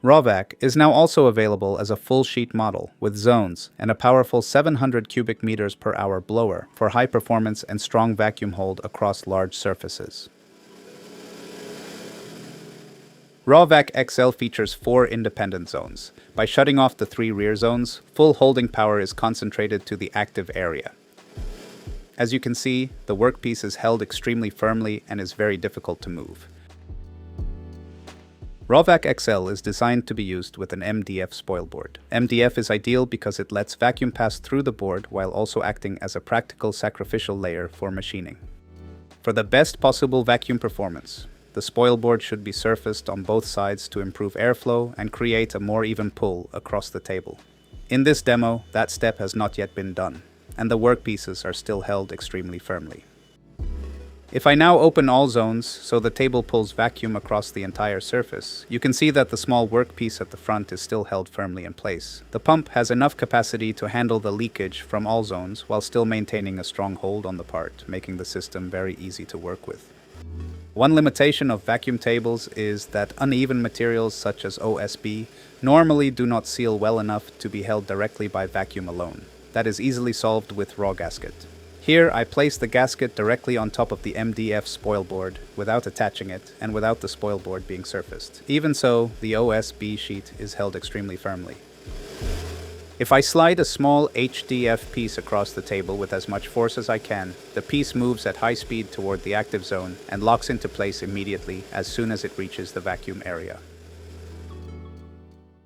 RawVac is now also available as a full-sheet model with zones and a powerful 700 cubic meters per hour blower for high performance and strong vacuum hold across large surfaces. RawVac XL features 4 independent zones. By shutting off the 3 rear zones, full holding power is concentrated to the active area. As you can see, the workpiece is held extremely firmly and is very difficult to move. RawVac XL is designed to be used with an MDF spoil board. MDF is ideal because it lets vacuum pass through the board while also acting as a practical sacrificial layer for machining. For the best possible vacuum performance, the spoil board should be surfaced on both sides to improve airflow and create a more even pull across the table. In this demo, that step has not yet been done, and the workpieces are still held extremely firmly. If I now open all zones so the table pulls vacuum across the entire surface, you can see that the small workpiece at the front is still held firmly in place. The pump has enough capacity to handle the leakage from all zones while still maintaining a strong hold on the part, making the system very easy to work with. One limitation of vacuum tables is that uneven materials such as OSB normally do not seal well enough to be held directly by vacuum alone. That is easily solved with raw gasket. Here, I place the gasket directly on top of the MDF spoil board without attaching it and without the spoil board being surfaced. Even so, the OSB sheet is held extremely firmly. If I slide a small HDF piece across the table with as much force as I can, the piece moves at high speed toward the active zone and locks into place immediately as soon as it reaches the vacuum area.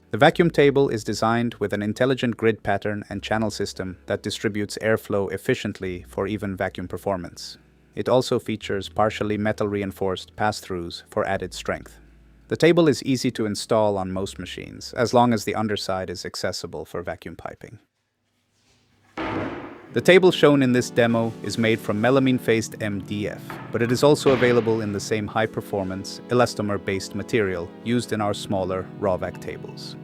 The vacuum table is designed with an intelligent grid pattern and channel system that distributes airflow efficiently for even vacuum performance. It also features partially metal-reinforced pass-throughs for added strength. The table is easy to install on most machines, as long as the underside is accessible for vacuum piping. The table shown in this demo is made from melamine-faced MDF, but it is also available in the same high-performance, elastomer-based material used in our smaller RawVac tables.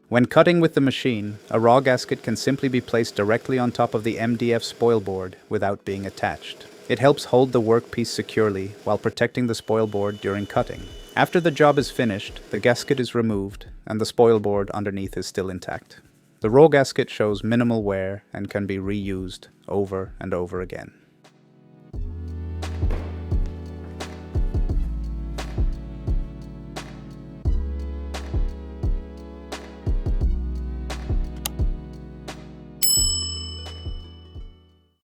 When cutting with the machine, a raw gasket can simply be placed directly on top of the MDF spoil board without being attached. It helps hold the workpiece securely while protecting the spoil board during cutting. After the job is finished, the gasket is removed and the spoil board underneath is still intact. The raw gasket shows minimal wear and can be reused over and over again.